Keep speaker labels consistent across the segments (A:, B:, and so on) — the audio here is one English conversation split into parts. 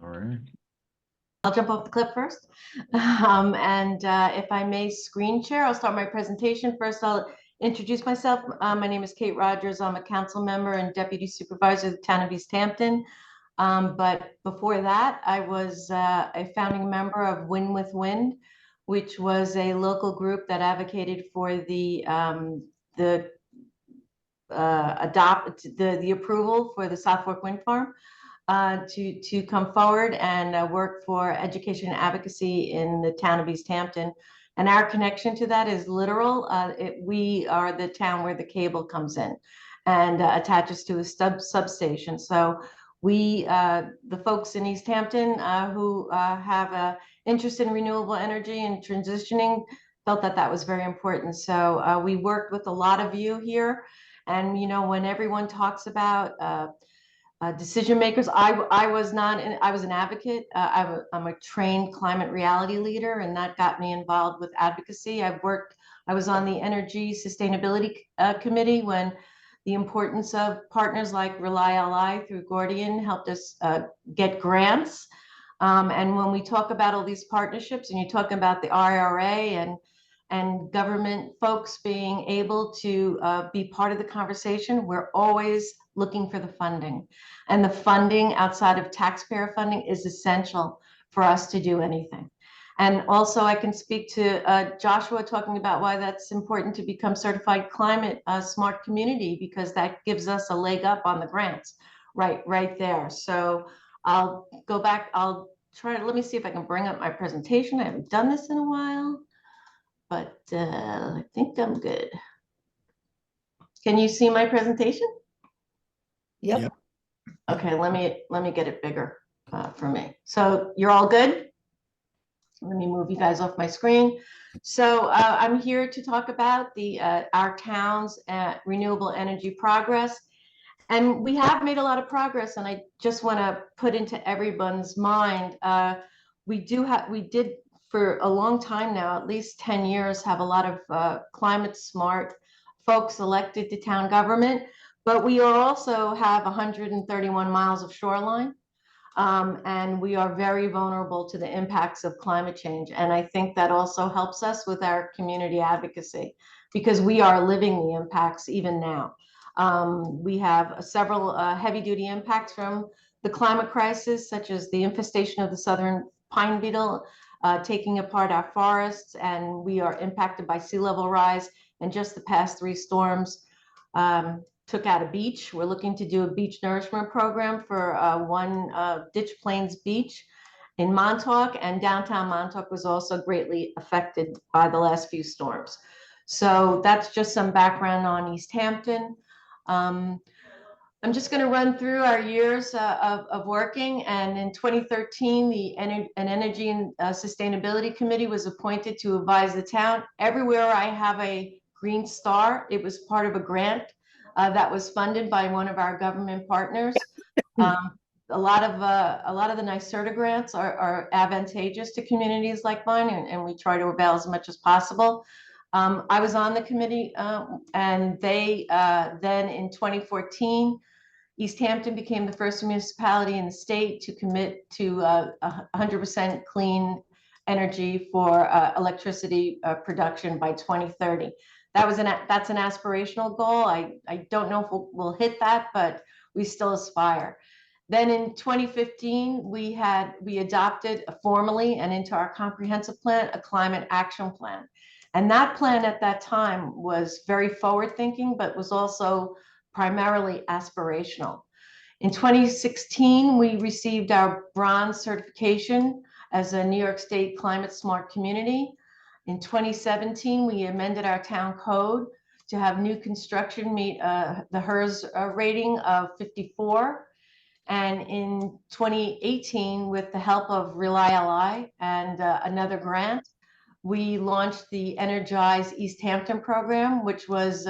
A: All right.
B: I'll jump off the cliff first. If I may screen share, I'll start my presentation. First, I'll introduce myself. My name is Kate Rogers. I'm a council member and deputy supervisor of the Town of East Hampton. But before that, I was a founding member of Win with Wind, which was a local group that advocated for the approval for the South Fork Wind Farm. To come forward and work for education and advocacy in the town of East Hampton. And our connection to that is literal. We are the town where the cable comes in and attaches to a substation. So we, the folks in East Hampton who have an interest in renewable energy and transitioning, felt that that was very important. So we worked with a lot of you here. And, you know, when everyone talks about decision makers. I was not, I was an advocate. I'm a trained climate reality leader, and that got me involved with advocacy. I was on the Energy Sustainability Committee when the importance of partners like Rely through Gordian helped us get grants. And when we talk about all these partnerships, and you talk about the IRA and government folks being able to be part of the conversation, we're always looking for the funding. And the funding outside of taxpayer funding is essential for us to do anything. And also I can speak to Joshua talking about why that's important to become certified climate smart community, because that gives us a leg up on the grants right there. So I'll go back, I'll try to, let me see if I can bring up my presentation. I haven't done this in a while, but I think I'm good. Can you see my presentation?
C: Yep.
B: Okay, let me get it bigger for me. So you're all good? Let me move you guys off my screen. So I'm here to talk about the our town's renewable energy progress. And we have made a lot of progress, and I just want to put into everyone's mind, we did for a long time now, at least 10 years, have a lot of climate smart folks elected to town government, but we also have 131 miles of shoreline. And we are very vulnerable to the impacts of climate change. And I think that also helps us with our community advocacy, because we are living the impacts even now. We have several heavy duty impacts from the climate crisis, such as the infestation of the southern pine beetle, taking apart our forests, and we are impacted by sea level rise. And just the past 3 storms took out a beach. We're looking to do a beach nourishment program for one Ditch Plains Beach in Montauk, and downtown Montauk was also greatly affected by the last few storms. So that's just some background on East Hampton. I'm just going to run through our years of working. And in 2013, an Energy and Sustainability Committee was appointed to advise the town. Everywhere I have a green star, it was part of a grant that was funded by one of our government partners. A lot of the NYSERDA grants are advantageous to communities like mine, and we try to avail as much as possible. I was on the committee, and they then in 2014, East Hampton became the first municipality in the state to commit to 100% clean energy for electricity production by 2030. That's an aspirational goal. I don't know if we'll hit that, but we still aspire. Then in 2015, we adopted formally and into our comprehensive plan, a climate action plan. And that plan at that time was very forward thinking, but was also primarily aspirational. In 2016, we received our bronze certification as a New York State climate smart community. In 2017, we amended our town code to have new construction meet the HERS rating of 54. And in 2018, with the help of Rely and another grant, we launched the Energize East Hampton program, which was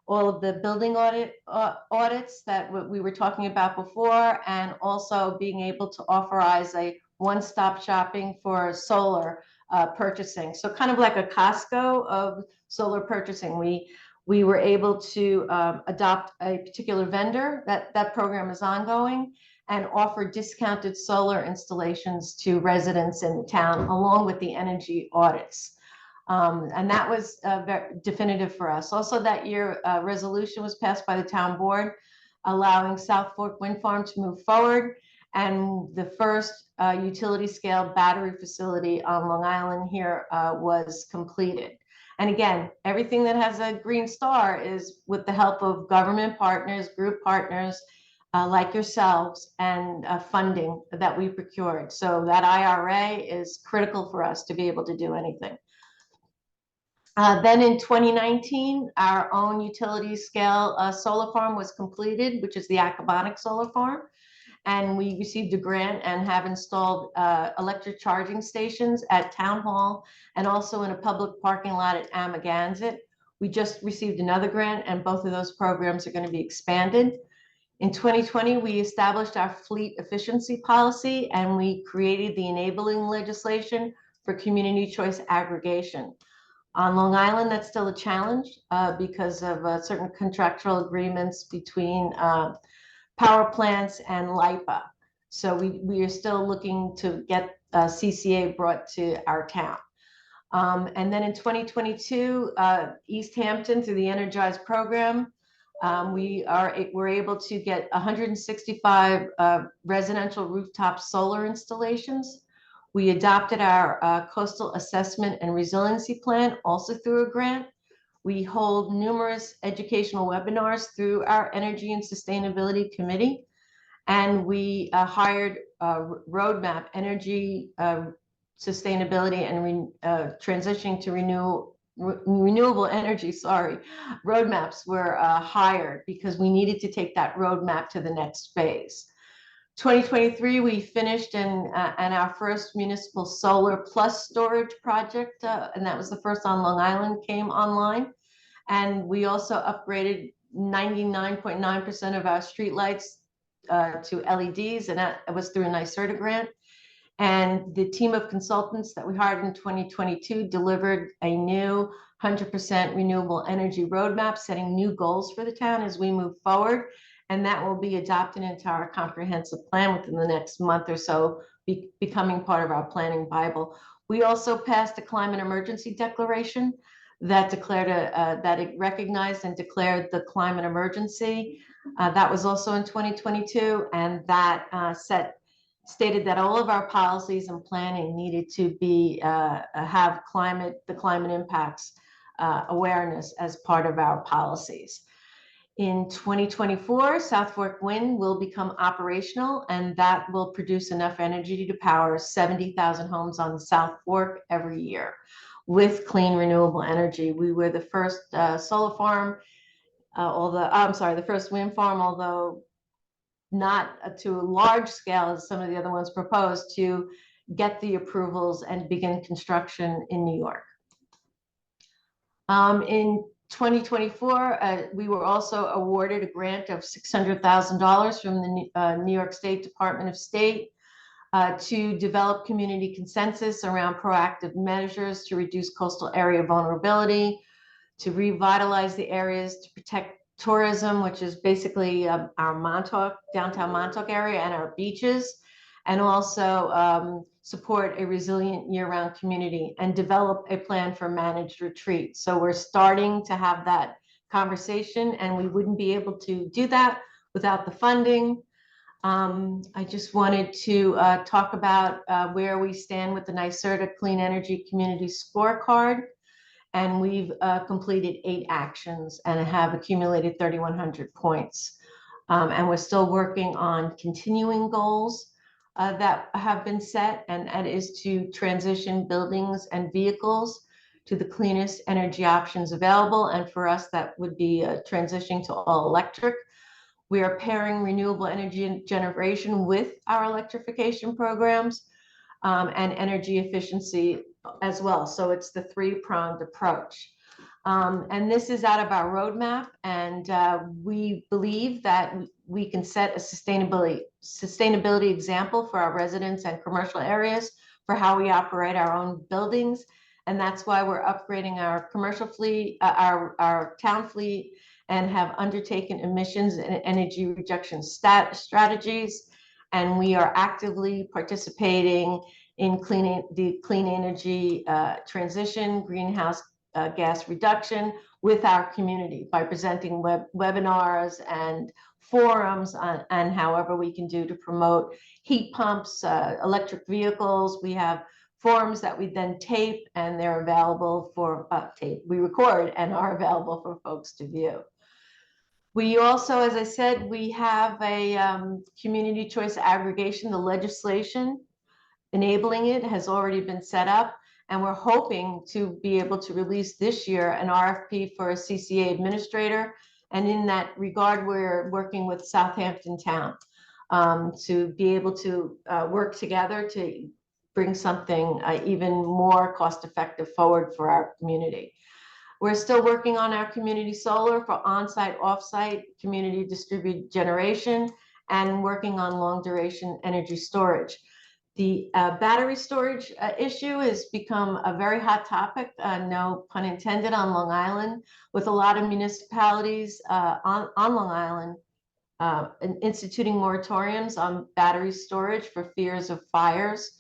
B: all of the building audits that we were talking about before, and also being able to authorize a one-stop shopping for solar purchasing. So kind of like a Costco of solar purchasing. We were able to adopt a particular vendor. That program is ongoing. and offer discounted solar installations to residents in the town, along with the energy audits. And that was very definitive for us. Also that year, a resolution was passed by the town board allowing South Fork Wind Farm to move forward, and the first utility scale battery facility on Long Island here was completed. And again, everything that has a green star is with the help of government partners, group partners, like yourselves, and funding that we procured. So that IRA is critical for us to be able to do anything. Then in 2019, our own utility scale solar farm was completed, which is the Acabonic Solar Farm. And we received a grant and have installed electric charging stations at Town Hall and also in a public parking lot at Amagansett. We just received another grant, and both of those programs are going to be expanded. In 2020, we established our fleet efficiency policy, and we created the enabling legislation for community choice aggregation. On Long Island, that's still a challenge because of certain contractual agreements between power plants and LIPA. So we are still looking to get CCA brought to our town. And then in 2022, East Hampton, through the Energize program, we're able to get 165 residential rooftop solar installations. We adopted our coastal assessment and resiliency plan, also through a grant. We hold numerous educational webinars through our Energy and Sustainability Committee. And we hired Roadmap, Energy Sustainability and Transitioning to Renewable Energy, roadmaps were hired because we needed to take that roadmap to the next phase. 2023, we finished and our first municipal solar plus storage project, and that was the first on Long Island, came online. And we also upgraded 99.9% of our streetlights to LEDs, and that was through a NYSERDA grant. And the team of consultants that we hired in 2022 delivered a new 100% renewable energy roadmap, setting new goals for the town as we move forward. And that will be adopted into our comprehensive plan within the next month or so, becoming part of our planning Bible. We also passed a climate emergency declaration that declared that it recognized and declared the climate emergency. That was also in 2022, and that stated that all of our policies and planning needed to be have the climate impacts awareness as part of our policies. In 2024, South Fork Wind will become operational, and that will produce enough energy to power 70,000 homes on the South Fork every year with clean renewable energy. We were the first solar farm, the first wind farm, although not to a large scale as some of the other ones proposed, to get the approvals and begin construction in New York. In 2024, we were also awarded a grant of $600,000 from the New York State Department of State to develop community consensus around proactive measures to reduce coastal area vulnerability, to revitalize the areas, to protect tourism, which is basically our downtown Montauk area and our beaches, and also support a resilient year-round community and develop a plan for managed retreat. So we're starting to have that conversation, and we wouldn't be able to do that without the funding. I just wanted to talk about where we stand with the NYSERDA Clean Energy Community Scorecard. And we've completed 8 actions and have accumulated 3,100 points. And we're still working on continuing goals that have been set, and that is to transition buildings and vehicles to the cleanest energy options available. And for us, that would be transitioning to all electric. We are pairing renewable energy generation with our electrification programs and energy efficiency as well. So it's the 3-pronged approach. And this is out of our roadmap, and we believe that we can set a sustainability example for our residents and commercial areas for how we operate our own buildings. And that's why we're upgrading our commercial fleet, our town fleet, and have undertaken emissions and energy reduction strategies. and we are actively participating in the clean energy transition, greenhouse gas reduction with our community by presenting webinars and forums on however we can do to promote heat pumps, electric vehicles. We have forums that we then tape, and they're available for we record and are available for folks to view. We also, as I said, we have a community choice aggregation. The legislation enabling it has already been set up, and we're hoping to be able to release this year an RFP for a CCA administrator. And in that regard, we're working with Southampton Town to be able to work together to bring something even more cost-effective forward for our community. We're still working on our community solar for on-site, off-site, community distributed generation, and working on long-duration energy storage. The battery storage issue has become a very hot topic, no pun intended, on Long Island, with a lot of municipalities on Long Island instituting moratoriums on battery storage for fears of fires.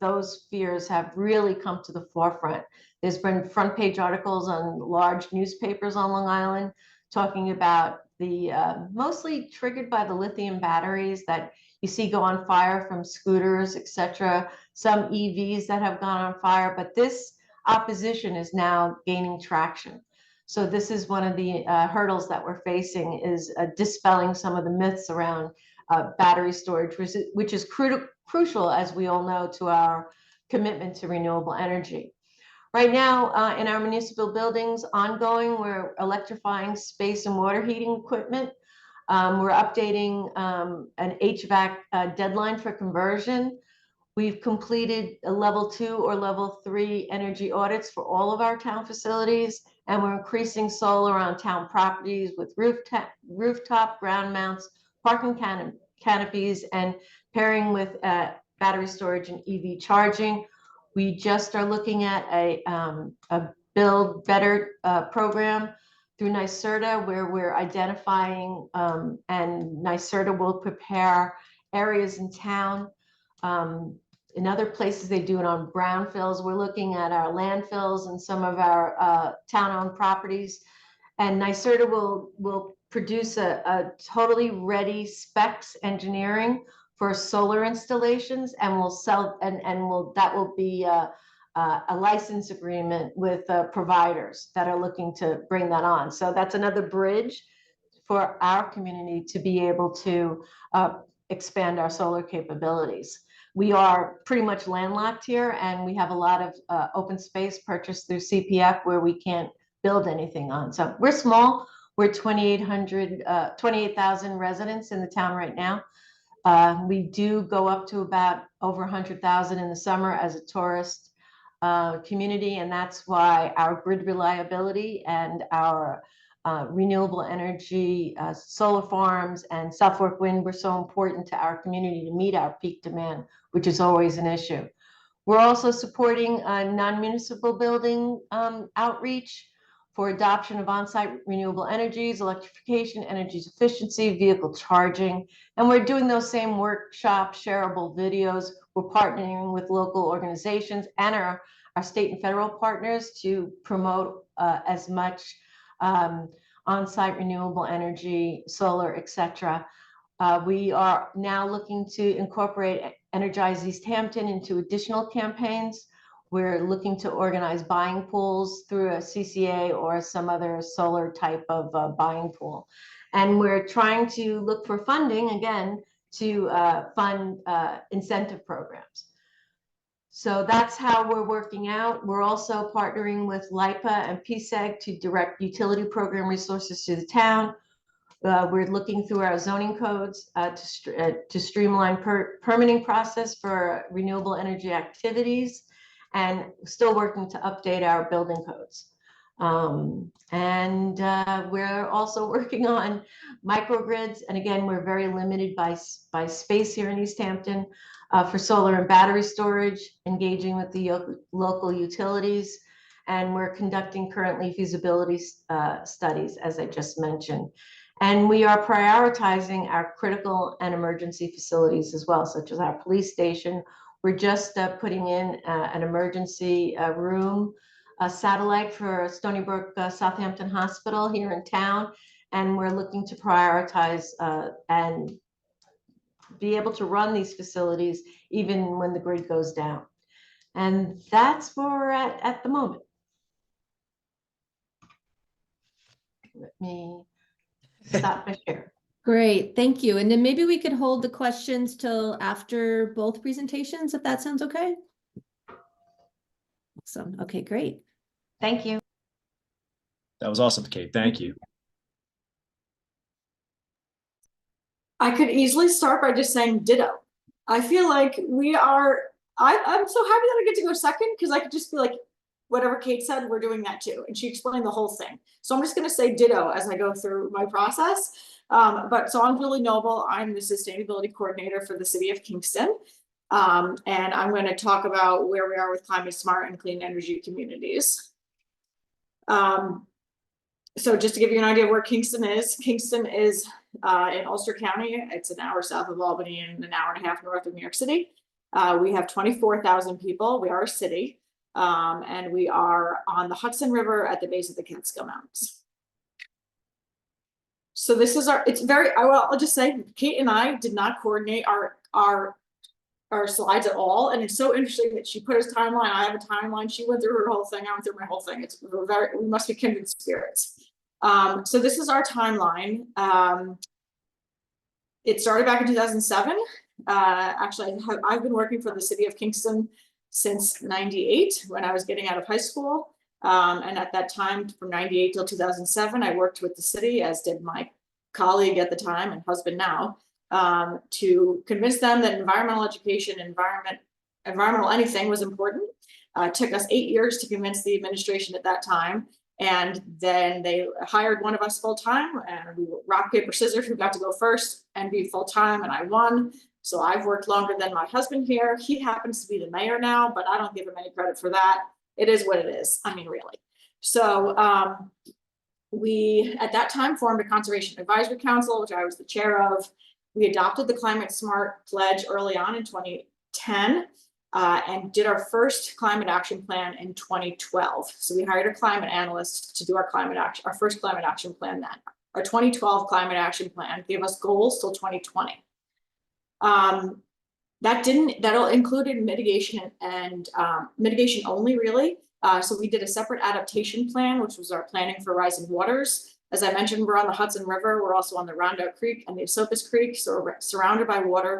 B: Those fears have really come to the forefront. There's been front page articles on large newspapers on Long Island talking about the mostly triggered by the lithium batteries that you see go on fire from scooters, etc. Some EVs that have gone on fire, but this opposition is now gaining traction. So this is one of the hurdles that we're facing, is dispelling some of the myths around battery storage, which is crucial, as we all know, to our commitment to renewable energy. Right now, in our municipal buildings, ongoing, we're electrifying space and water heating equipment. We're updating an HVAC deadline for conversion. We've completed a level 2 or level 3 energy audits for all of our town facilities, and we're increasing solar on town properties with rooftop ground mounts, parking canopies, and pairing with battery storage and EV charging. We just are looking at a Build Better program through NYSERDA, where we're identifying and NYSERDA will prepare areas in town. In other places, they do it on brownfields. We're looking at our landfills and some of our town-owned properties. And NYSERDA will produce a totally ready specs engineering for solar installations, and will sell, that will be a license agreement with providers that are looking to bring that on. So that's another bridge for our community to be able to expand our solar capabilities. We are pretty much landlocked here, and we have a lot of open space purchased through CPF where we can't build anything on. So we're small. We're 28,000 residents in the town right now. We do go up to about over 100,000 in the summer as a tourist community, and that's why our grid reliability and our renewable energy, solar farms and self-work wind were so important to our community to meet our peak demand, which is always an issue. We're also supporting non-municipal building outreach for adoption of on-site renewable energies, electrification, energy efficiency, vehicle charging. And we're doing those same workshops, shareable videos. We're partnering with local organizations and our state and federal partners to promote as much on-site renewable energy, solar, etc. We are now looking to incorporate Energize East Hampton into additional campaigns. We're looking to organize buying pools through a CCA or some other solar type of buying pool. And we're trying to look for funding, again, to fund incentive programs. So that's how we're working out. We're also partnering with LIPA and PSEG to direct utility program resources to the town. We're looking through our zoning codes to streamline permitting process for renewable energy activities, and still working to update our building codes. We're also working on microgrids. And again, we're very limited by space here in East Hampton for solar and battery storage, engaging with the local utilities. And we're conducting currently feasibility studies, as I just mentioned. And we are prioritizing our critical and emergency facilities as well, such as our police station. We're just putting in an emergency room, a satellite for Stony Brook Southampton Hospital here in town. And we're looking to prioritize and be able to run these facilities even when the grid goes down. And that's where we're at the moment. Let me stop my share.
A: Great, thank you. And then maybe we could hold the questions till after both presentations, if that sounds okay. Awesome. Okay, great.
B: Thank you.
D: That was awesome, Kate. Thank you.
E: I could easily start by just saying ditto. I feel like I'm so happy that I get to go second because I could just be like, whatever Kate said, we're doing that too. And she explained the whole thing. So I'm just going to say ditto as I go through my process. So I'm Julie Noble. I'm the sustainability coordinator for the city of Kingston. And I'm going to talk about where we are with climate smart and clean energy communities. So just to give you an idea of where Kingston is in Ulster County. It's an hour south of Albany and an hour and a half north of New York City. We have 24,000 people. We are a city, and we are on the Hudson River at the base of the Catskill Mountains. So this is I'll just say, Kate and I did not coordinate our slides at all. And it's so interesting that she put his timeline. I have a timeline. She went through her whole thing. I went through my whole thing. We must be kindred spirits. So this is our timeline. It started back in 2007. Actually, I've been working for the city of Kingston since '98 when I was getting out of high school. And at that time, from '98 till 2007, I worked with the city, as did my colleague at the time and husband now, to convince them that environmental education, environmental anything was important. It took us 8 years to convince the administration at that time. And then they hired one of us full time, and we rock, paper, scissors, who got to go first and be full time, and I won. So I've worked longer than my husband here. He happens to be the mayor now, but I don't give him any credit for that. It is what it is. I mean, really. So we, at that time, formed a conservation advisory council, which I was the chair of. We adopted the Climate Smart Pledge early on in 2010. And did our first climate action plan in 2012. So we hired a climate analyst to do our first climate action plan then. Our 2012 climate action plan gave us goals till 2020. That included mitigation and mitigation only, really. So we did a separate adaptation plan, which was our planning for rising waters. As I mentioned, we're on the Hudson River. We're also on the Rondout Creek and the Esopus Creek. So we're surrounded by water.